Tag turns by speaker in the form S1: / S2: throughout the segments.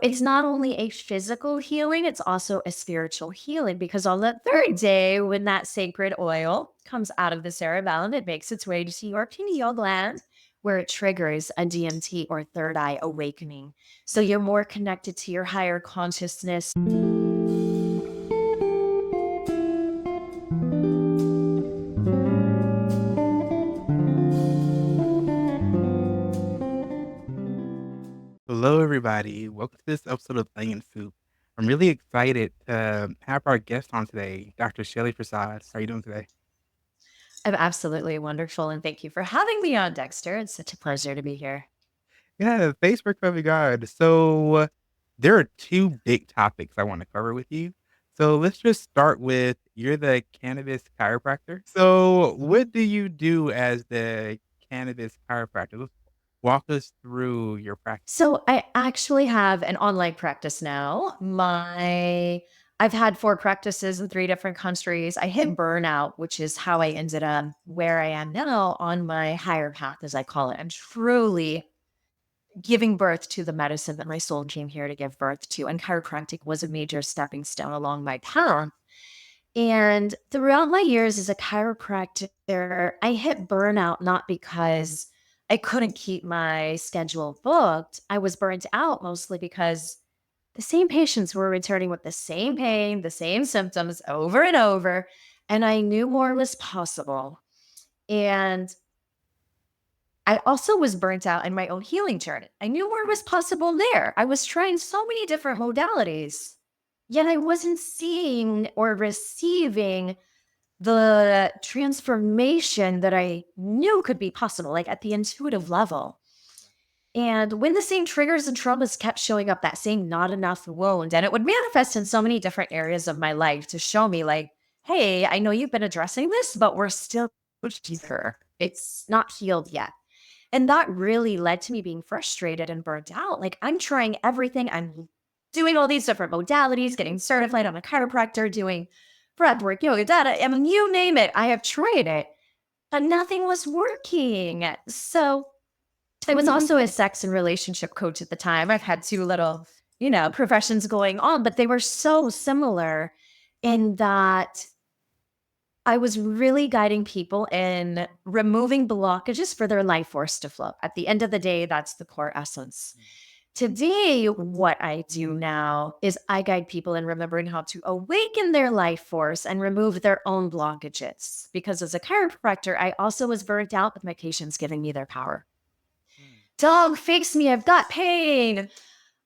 S1: it's not only a physical healing, it's also a spiritual healing because on the third day, when that sacred oil comes out of the cerebellum, it makes its way to your pineal gland where it triggers a DMT or third eye awakening. So you're more connected to your higher consciousness.
S2: Hello, everybody. Welcome to this episode of Onion Soup. I'm really excited to have our guest on today, Dr. Shelly Persad. How are you doing today?
S1: I'm absolutely wonderful. And thank you for having me on, Dexter. It's such a pleasure to be here.
S2: Yeah, thanks for coming on. There are two big topics I want to cover with you. So, let's just start with you're the cannabis chiropractor. So, what do you do as the cannabis chiropractor? Let's walk us through your practice.
S1: So I actually have an online practice now. I've had 4 practices in 3 different countries. I hit burnout, which is how I ended up where I am now on my higher path, as I call it. I'm truly giving birth to the medicine that my soul came here to give birth to. And chiropractic was a major stepping stone along my path. And throughout my years as a chiropractor, I hit burnout not because I couldn't keep my schedule booked. I was burnt out mostly because the same patients were returning with the same pain, the same symptoms over and over. And I knew more was possible. And I also was burnt out in my own healing journey. I knew more was possible there. I was trying so many different modalities, yet I wasn't seeing or receiving the transformation that I knew could be possible, like at the intuitive level. And when the same triggers and traumas kept showing up, that same not enough wound, and it would manifest in so many different areas of my life to show me, like, hey, I know you've been addressing this, but we're still deeper. It's not healed yet. And that really led to me being frustrated and burnt out. Like, I'm trying everything. I'm doing all these different modalities, getting certified. I'm a chiropractor, doing breath work, yoga, data. I mean, you name it. I have tried it, but nothing was working. So I was also a sex and relationship coach at the time. I've had 2 little, professions going on, but they were so similar in that I was really guiding people in removing blockages for their life force to flow. At the end of the day, that's the core essence. Today, what I do now is I guide people in remembering how to awaken their life force and remove their own blockages. Because as a chiropractor, I also was burnt out with my patients giving me their power.
S2: Mm.
S1: Dog, fix me. I've got pain.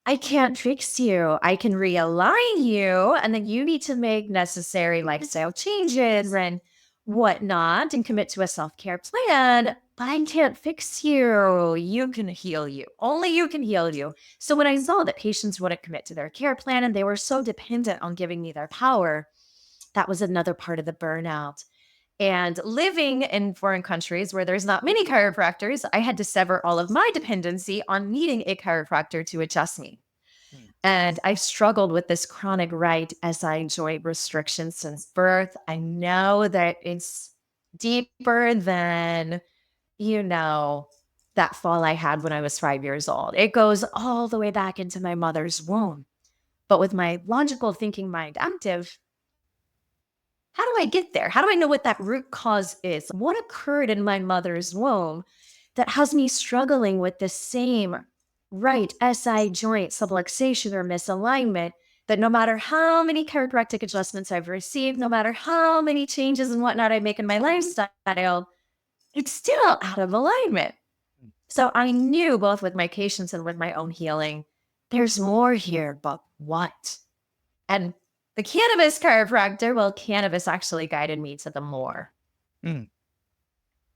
S1: I can't fix you. I can realign you, and then you need to make necessary lifestyle changes and whatnot and commit to a self care plan. But I can't fix you. You can heal you. Only you can heal you. So when I saw that patients wouldn't commit to their care plan and they were so dependent on giving me their power, that was another part of the burnout. And living in foreign countries where there's not many chiropractors, I had to sever all of my dependency on needing a chiropractor to adjust me.
S2: Mm.
S1: And I've struggled with this chronic right SI joint restriction since birth. I know that it's deeper than, you know, that fall I had when I was 5 years old. It goes all the way back into my mother's womb. But with my logical thinking mind active, how do I get there? How do I know what that root cause is? What occurred in my mother's womb that has me struggling with the same right SI joint subluxation or misalignment that no matter how many chiropractic adjustments I've received, no matter how many changes and whatnot I make in my lifestyle, it's still out of alignment.
S2: Mm.
S1: So I knew both with my patients and with my own healing, there's more here, but what? And the cannabis chiropractor, well, cannabis actually guided me to the more.
S2: Mm.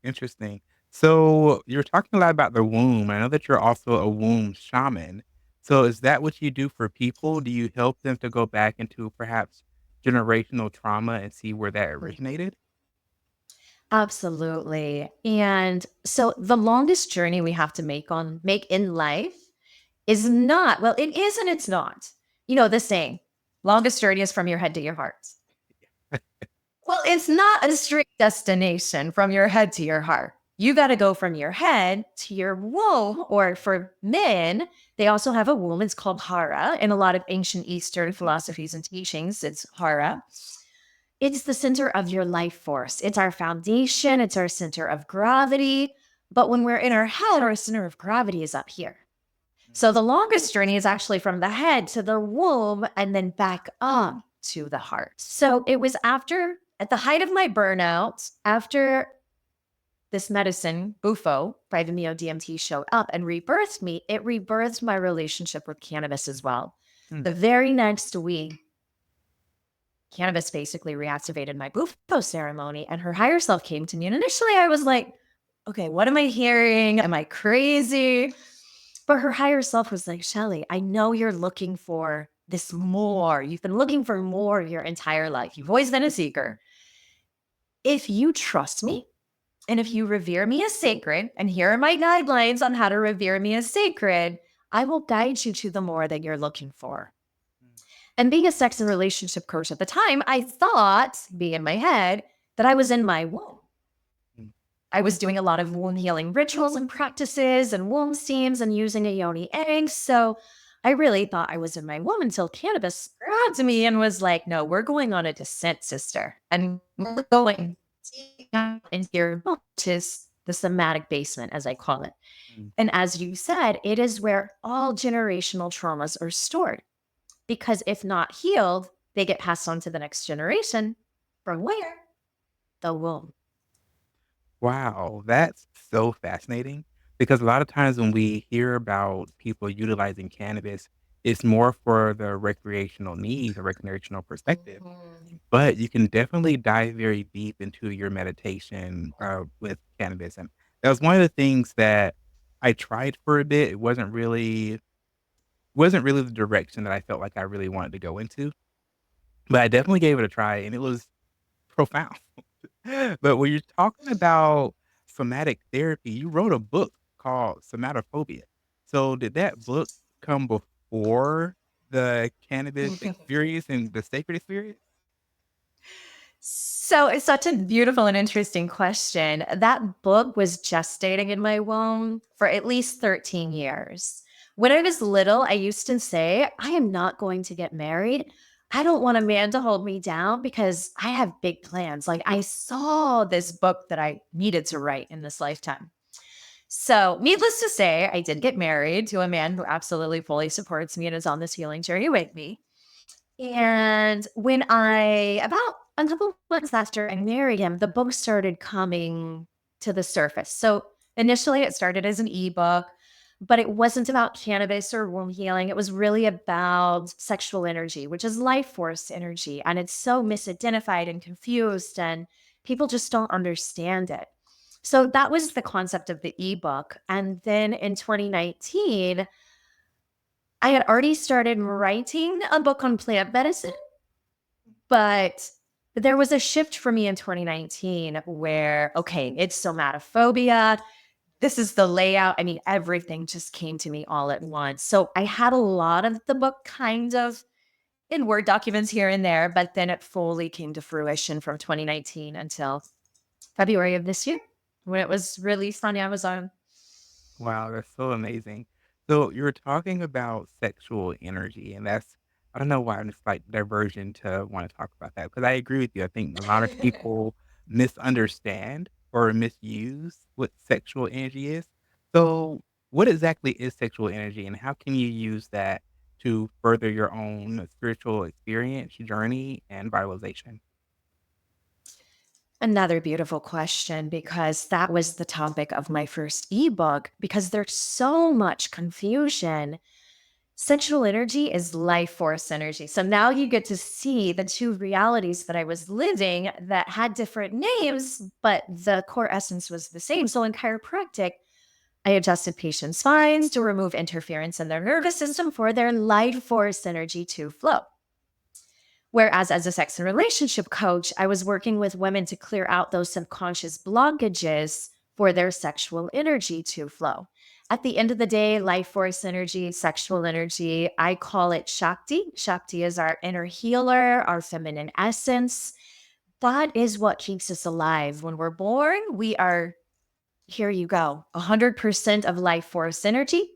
S2: Interesting. So you're talking a lot about the womb. I know that you're also a womb shaman. So is that what you do for people? Do you help them to go back into perhaps generational trauma and see where that originated?
S1: Absolutely. And so the longest journey we have to make in life is not, well, it is and it's not. You know, the saying, longest journey is from your head to your heart. Well, it's not a straight destination from your head to your heart. You got to go from your head to your womb, or for men, They also have a womb. It's called Hara. In a lot of ancient Eastern philosophies and teachings, it's Hara. It's the center of your life force. It's our foundation. It's our center of gravity. But when we're in our head, our center of gravity is up here. So the longest journey is actually from the head to the womb and then back up to the heart. So it was at the height of my burnout, after this medicine, Bufo, 5-MeO-DMT, showed up and rebirthed me, it rebirthed my relationship with cannabis as well. The very next week, cannabis basically reactivated my Bufo ceremony, and her higher self came to me. And initially I was like, okay, what am I hearing? Am I crazy? But her higher self was like, Shelly, I know you're looking for this more. You've been looking for more your entire life. You've always been a seeker. If you trust me, and if you revere me as sacred, and here are my guidelines on how to revere me as sacred, I will guide you to the more that you're looking for. And being a sex and relationship coach at the time, I thought, being in my head, that I was in my womb. I was doing a lot of womb healing rituals and practices and womb steams and using a yoni egg. So I really thought I was in my womb until cannabis grabbed me and was like, no, we're going on a descent, sister. And we're going into your womb, which is the somatic basement, as I call it. And as you said, it is where all generational traumas are stored. Because if not healed, they get passed on to the next generation. From where? The womb.
S2: Wow, that's so fascinating because a lot of times when we hear about people utilizing cannabis, it's more for the recreational needs or recreational perspective. But you can definitely dive very deep into your meditation with cannabis, and that was one of the things that I tried for a bit. It wasn't really the direction that I felt like I really wanted to go into, but I definitely gave it a try, and it was profound. But when you're talking about somatic therapy, you wrote a book called Somatophobia. So did that book come before the cannabis experience and the sacred experience?
S1: So it's such a beautiful and interesting question. That book was gestating in my womb for at least 13 years. When I was little, I used to say, I am not going to get married. I don't want a man to hold me down because I have big plans. Like I saw this book that I needed to write in this lifetime. So, needless to say, I did get married to a man who absolutely fully supports me and is on this healing journey with me. And about a couple months after I married him, the book started coming to the surface. So initially it started as an ebook, but it wasn't about cannabis or womb healing. It was really about sexual energy, which is life force energy. And it's so misidentified and confused, and people just don't understand it. So that was the concept of the ebook. And then in 2019, I had already started writing a book on plant medicine, but there was a shift for me in 2019 where, okay, it's somatophobia. This is the layout. I mean, everything just came to me all at once. So I had a lot of the book kind of in Word documents here and there, but then it fully came to fruition from 2019 until February of this year when it was released on Amazon.
S2: Wow, that's so amazing. So you were talking about sexual energy, and that's I don't know why I'm just like diversion to want to talk about that because I agree with you. I think a lot of people misunderstand or misuse what sexual energy is. So, what exactly is sexual energy, and how can you use that to further your own spiritual experience, journey, and vitalization?
S1: Another beautiful question, because that was the topic of my first ebook, because there's so much confusion. Sexual energy is life force energy. So now you get to see the two realities that I was living that had different names, but the core essence was the same. So in chiropractic, I adjusted patients' spines to remove interference in their nervous system for their life force energy to flow. Whereas as a sex and relationship coach, I was working with women to clear out those subconscious blockages for their sexual energy to flow. At the end of the day, life force energy, sexual energy, I call it Shakti. Shakti is our inner healer, our feminine essence. That is what keeps us alive. When we're born, we are, here you go, 100% of life force energy.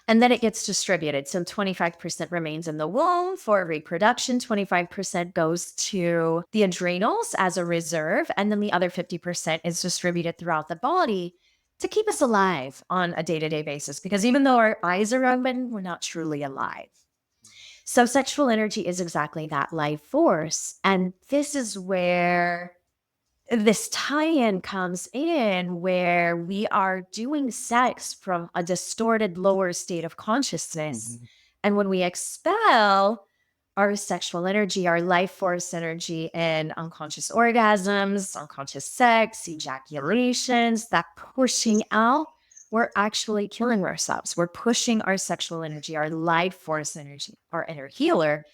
S1: And then it gets distributed. So 25% remains in the womb for reproduction, 25% goes to the adrenals as a reserve, and then the other 50% is distributed throughout the body to keep us alive on a day to day basis. Because even though our eyes are open, we're not truly alive. So sexual energy is exactly that life force. And this is where this tie-in comes in, where we are doing sex from a distorted lower state of consciousness.
S2: Mhm.
S1: And when we expel our sexual energy, our life force energy in unconscious orgasms, unconscious sex, ejaculations, that pushing out, we're actually killing ourselves. We're pushing our sexual energy, our life force energy, our inner healer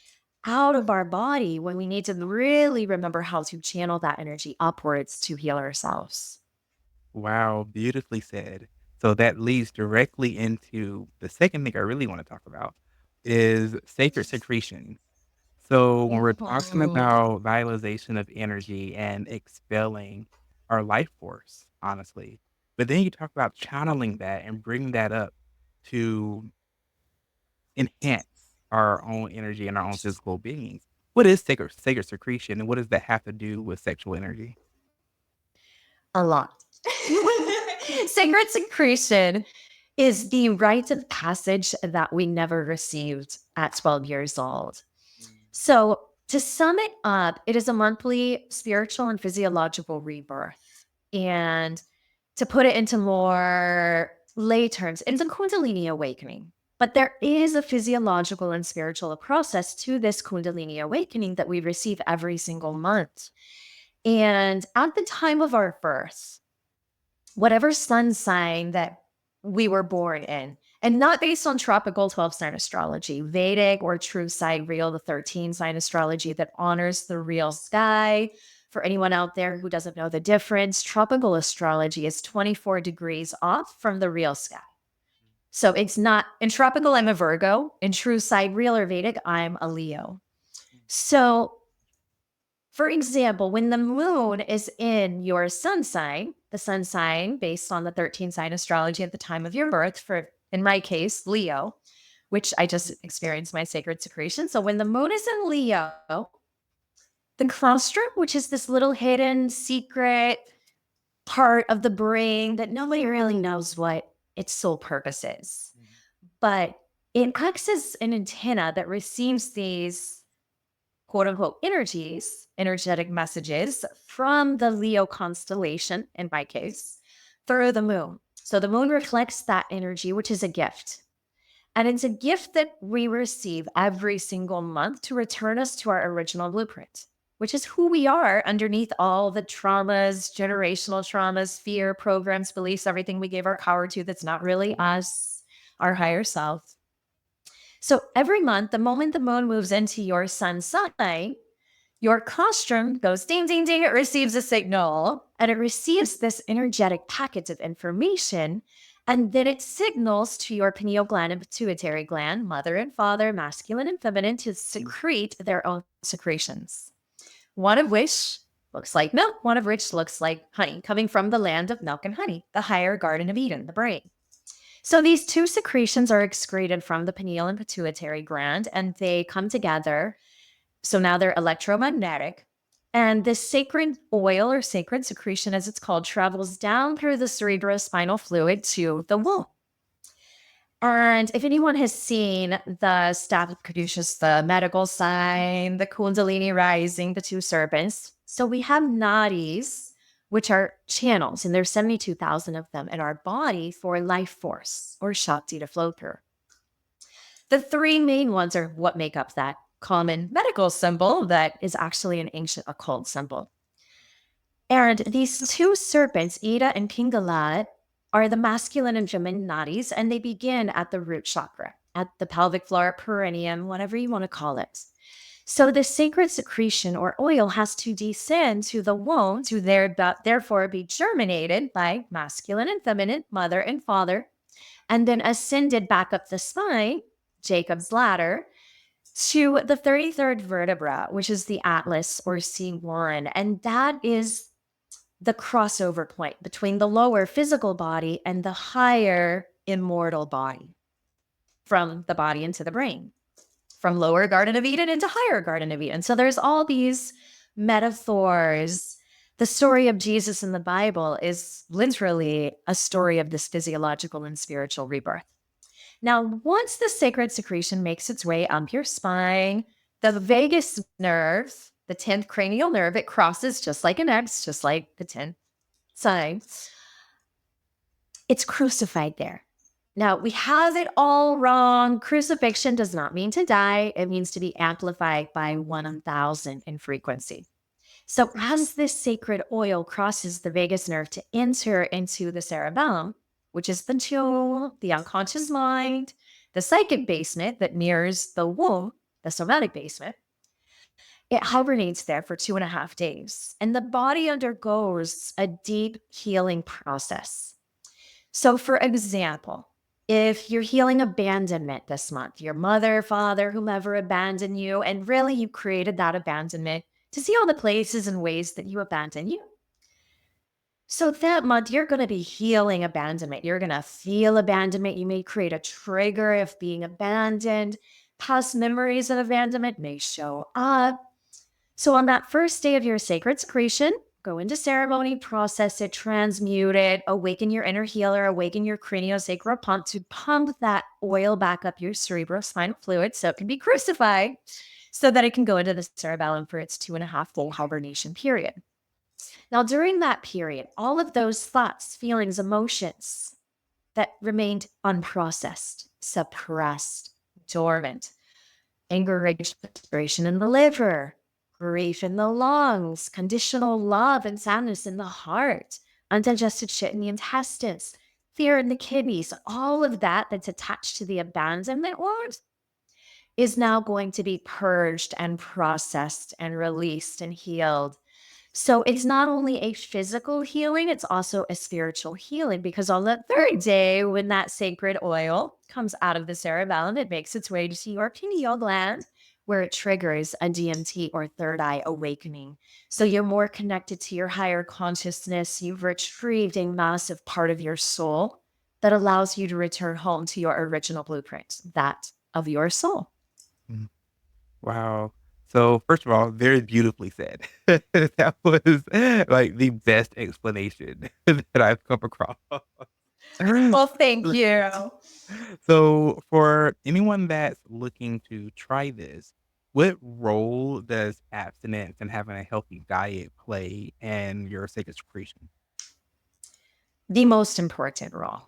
S1: out of our body when we need to really remember how to channel that energy upwards to heal ourselves.
S2: Wow, beautifully said. So that leads directly into the second thing I really wanna talk about is sacred secretions. So when we're talking
S1: Mhm.
S2: about vitalization of energy and expelling our life force, honestly, but then you talk about channeling that and bringing that up to enhance our own energy and our own physical beings. What is sacred secretion, and what does that have to do with sexual energy?
S1: A lot. Sacred secretion is the rite of passage that we never received at 12 years old. So, to sum it up, it is a monthly spiritual and physiological rebirth. And to put it into more lay terms, it's a Kundalini awakening. But there is a physiological and spiritual process to this Kundalini awakening that we receive every single month. And at the time of our birth, whatever sun sign that we were born in, and not based on tropical 12 sign astrology, Vedic or true sidereal, the 13 sign astrology that honors the real sky. For anyone out there who doesn't know the difference, tropical astrology is 24 degrees off from the real sky. So it's not in tropical, I'm a Virgo. In true sidereal or Vedic, I'm a Leo. So for example, when the moon is in your sun sign, the sun sign based on the 13 sign astrology at the time of your birth, for in my case, Leo, which I just experienced my sacred secretion. So when the moon is in Leo, the claustrum, which is this little hidden secret part of the brain that nobody really knows what its sole purpose is, but it acts as an antenna that receives these quote unquote energies, energetic messages from the Leo constellation, in my case, through the moon. So the moon reflects that energy, which is a gift. And it's a gift that we receive every single month to return us to our original blueprint, which is who we are underneath all the traumas, generational traumas, fear, programs, beliefs, everything we gave our power to that's not really us, our higher self. So every month, the moment the moon moves into your sun sign, your colostrum goes ding, ding, ding. It receives a signal and it receives this energetic packet of information. And then it signals to your pineal gland and pituitary gland, mother and father, masculine and feminine, to secrete their own secretions. One of which looks like milk, one of which looks like honey, coming from the land of milk and honey, the higher Garden of Eden, the brain. So these two secretions are excreted from the pineal and pituitary gland, and they come together. So now they're electromagnetic. And this sacred oil or sacred secretion, as it's called, travels down through the cerebrospinal fluid to the womb. And if anyone has seen the staff of Caduceus, the medical sign, the Kundalini rising, the two serpents. So we have nadis, which are channels, and there's 72,000 of them in our body for life force or Shakti to flow through. The three main ones are what make up that common medical symbol that is actually an ancient occult symbol. And these two serpents, Ida and Pingala, are the masculine and feminine nadis, and they begin at the root chakra, at the pelvic floor, perineum, whatever you want to call it. So the sacred secretion or oil has to descend to the womb to therefore be germinated by masculine and feminine, mother and father, and then ascended back up the spine, Jacob's ladder, to the 33rd vertebra, which is the atlas or C1. And that is the crossover point between the lower physical body and the higher immortal body. from the body into the brain, from lower Garden of Eden into higher Garden of Eden. So there's all these metaphors. The story of Jesus in the Bible is literally a story of this physiological and spiritual rebirth. Now, once the sacred secretion makes its way up your spine, the vagus nerve, the 10th cranial nerve, it crosses just like an X, just like the 10th sign. It's crucified there. Now, we have it all wrong. Crucifixion does not mean to die. It means to be amplified by 1,000 in frequency. So as this sacred oil crosses the vagus nerve to enter into the cerebellum, which is the jewel, the unconscious mind, the psychic basement that mirrors the womb, the somatic basement, it hibernates there for 2.5 days. And the body undergoes a deep healing process. So, for example, if you're healing abandonment this month, your mother, father, whomever abandoned you, and really you created that abandonment to see all the places and ways that you abandoned you. So, that month, you're going to be healing abandonment. You're going to feel abandonment. You may create a trigger of being abandoned. Past memories of abandonment may show up. So, on that first day of your sacred secretion, go into ceremony, process it, transmute it, awaken your inner healer, awaken your craniosacral pump to pump that oil back up your cerebrospinal fluid so it can be crucified so that it can go into the cerebellum for its 2.5 day hibernation period. Now, during that period, all of those thoughts, feelings, emotions that remained unprocessed, suppressed, dormant, anger, rage, frustration in the liver, grief in the lungs, conditional love and sadness in the heart, undigested shit in the intestines, fear in the kidneys, all of that that's attached to the abandonment wound is now going to be purged and processed and released and healed. So it's not only a physical healing, it's also a spiritual healing because on the third day, when that sacred oil comes out of the cerebellum, it makes its way to your pineal gland where it triggers a DMT or third eye awakening. So you're more connected to your higher consciousness. You've retrieved a massive part of your soul that allows you to return home to your original blueprint, that of your soul.
S2: Mm. Wow. So, first of all, very beautifully said. That was, like, the best explanation that I've come across.
S1: Well, thank you.
S2: So, for anyone that's looking to try this, what role does abstinence and having a healthy diet play in your sacred secretion?
S1: The most important role.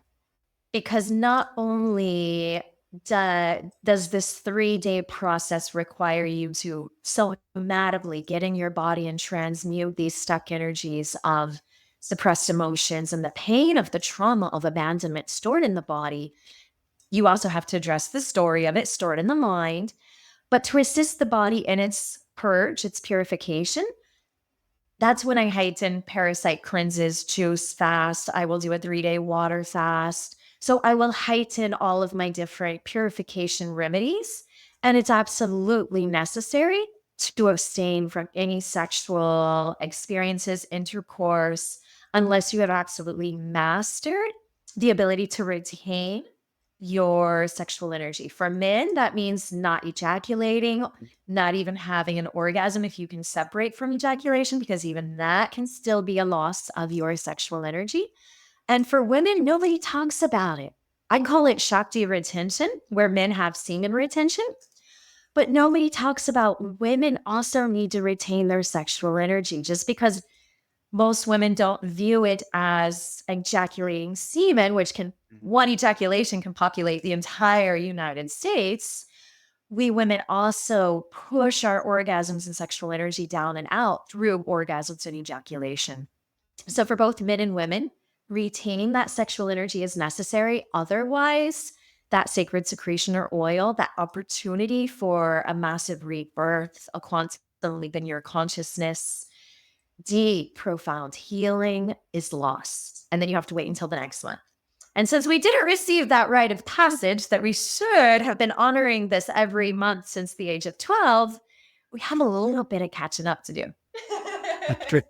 S1: Because not only does this 3-day process require you to somatically get in your body and transmute these stuck energies of suppressed emotions and the pain of the trauma of abandonment stored in the body, you also have to address the story of it stored in the mind. But to assist the body in its purge, its purification, that's when I heighten parasite cleanses, juice fast. I will do a 3-day water fast. So I will heighten all of my different purification remedies. And it's absolutely necessary to abstain from any sexual experiences, intercourse, unless you have absolutely mastered the ability to retain your sexual energy. For men, that means not ejaculating, not even having an orgasm if you can separate from ejaculation, because even that can still be a loss of your sexual energy. And for women, nobody talks about it. I call it Shakti retention, where men have semen retention, but nobody talks about women also need to retain their sexual energy. Just because most women don't view it as ejaculating semen, which can, one ejaculation can populate the entire United States. We women also push our orgasms and sexual energy down and out through orgasms and ejaculation. So for both men and women, retaining that sexual energy is necessary. Otherwise, that sacred secretion or oil, that opportunity for a massive rebirth, a quantum leap in your consciousness, deep, profound healing is lost. And then you have to wait until the next one. And since we didn't receive that rite of passage that we should have been honoring this every month since the age of 12, we have a little bit of catching up to do.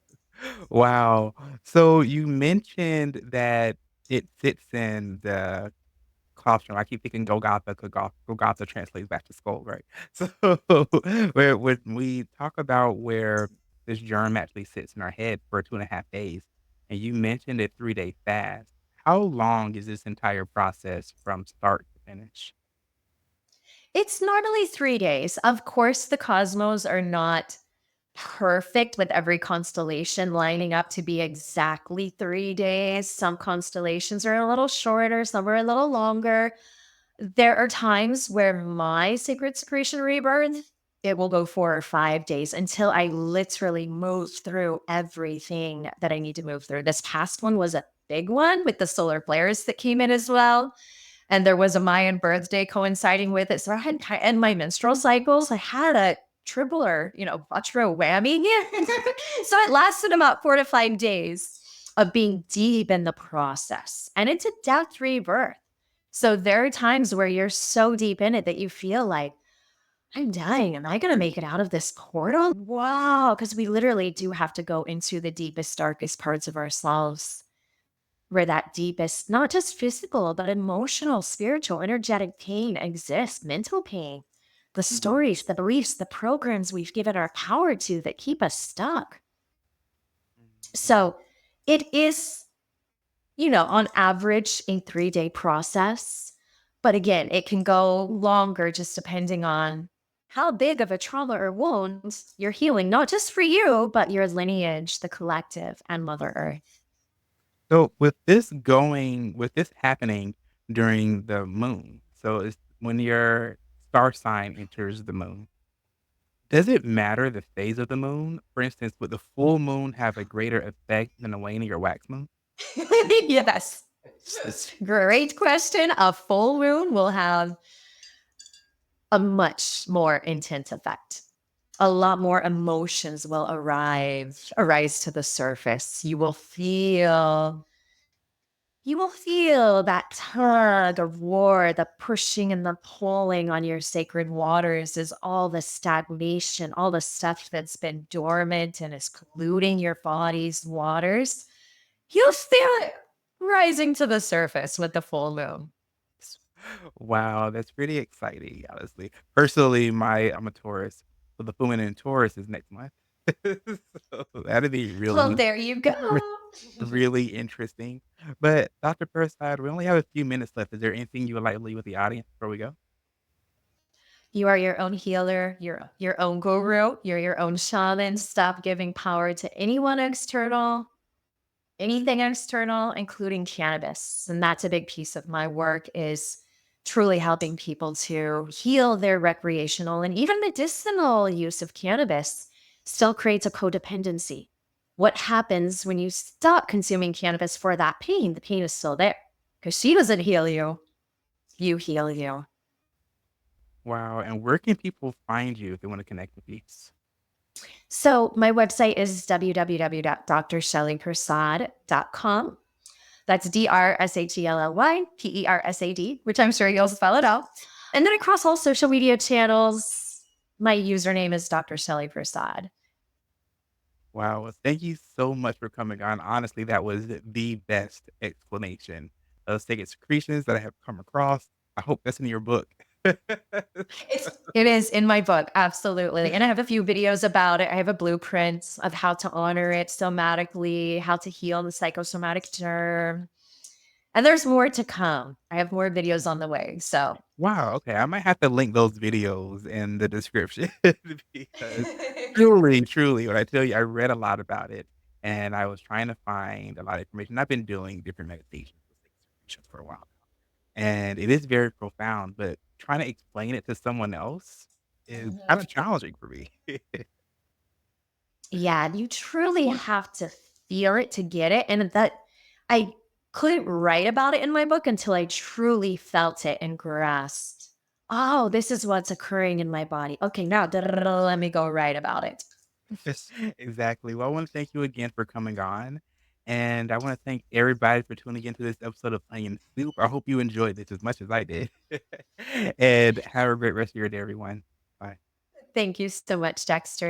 S2: Wow. So, you mentioned that it sits in the claustrum. I keep thinking Golgotha, Golgotha translates back to skull, right? So, where when we talk about where this germ actually sits in our head for 2.5 days, and you mentioned a 3-day fast, how long is this entire process from start to finish?
S1: It's normally 3 days. Of course, the cosmos are not perfect with every constellation lining up to be exactly 3 days. Some constellations are a little shorter, some are a little longer. There are times where my sacred secretion rebirth, it will go 4 or 5 days until I literally move through everything that I need to move through. This past one was a big one with the solar flares that came in as well. And there was a Mayan birthday coinciding with it. So I had and my menstrual cycles, I had a triple or, quattro whammy. So it lasted about 4 to 5 days of being deep in the process. And it's a death rebirth. So there are times where you're so deep in it that you feel like, I'm dying. Am I going to make it out of this portal? Wow. Because we literally do have to go into the deepest, darkest parts of ourselves where that deepest, not just physical, but emotional, spiritual, energetic pain exists, mental pain, the stories, the beliefs, the programs we've given our power to that keep us stuck. So it is, on average, a 3-day process. But again, it can go longer just depending on how big of a trauma or wound you're healing, not just for you, but your lineage, the collective, and Mother Earth.
S2: So with this happening during the moon, so it's when your star sign enters the moon, does it matter the phase of the moon? For instance, would the full moon have a greater effect than a waning or wax moon?
S1: Yes. Great question. A full moon will have a much more intense effect. A lot more emotions will arise to the surface. You will feel that tug of war, the pushing and the pulling on your sacred waters is all the stagnation, all the stuff that's been dormant and is polluting your body's waters. You'll feel it rising to the surface with the full moon.
S2: Wow, that's pretty exciting, honestly. Personally, I'm a Taurus, so the full moon in Taurus is next month. So that'd be
S1: Well,
S2: really,
S1: there you go.
S2: really interesting. But Dr. Persad, we only have a few minutes left. Is there anything you would like to leave with the audience before we go?
S1: You are your own healer, your own guru, you're your own shaman. Stop giving power to anyone external, anything external, including cannabis. And that's a big piece of my work is truly helping people to heal their recreational and even medicinal use of cannabis still creates a codependency. What happens when you stop consuming cannabis for that pain? The pain is still there because she doesn't heal you. You heal you.
S2: Wow, and where can people find you if they want to connect with you?
S1: So my website is www.drshellypersad.com. That's DRSHELLYPERSAD, which I'm sure you'll spell it out. And then across all social media channels, my username is Dr. Shelly Persad.
S2: Wow, well, thank you so much for coming on. Honestly, that was the best explanation of sacred secretions that I have come across. I hope that's in your book.
S1: It is in my book, absolutely. And I have a few videos about it. I have a blueprint of how to honor it somatically, how to heal the psychosomatic germ. And there's more to come. I have more videos on the way. So
S2: Wow, okay, I might have to link those videos in the description because truly, when I tell you I read a lot about it and I was trying to find a lot of information. I've been doing different meditations with sacred secretions for a while, and it is very profound, but trying to explain it to someone else is kinda challenging for me.
S1: yeah, you truly have to feel it to get it. And that I couldn't write about it in my book until I truly felt it and grasped. Oh, this is what's occurring in my body. Okay, now let me go write about it.
S2: Exactly. Well, I wanna thank you again for coming on, and I wanna thank everybody for tuning into this episode of Onion Soup. I hope you enjoyed this as much as I did. And have a great rest of your day, everyone. Bye.
S1: Thank you so much, Dexter.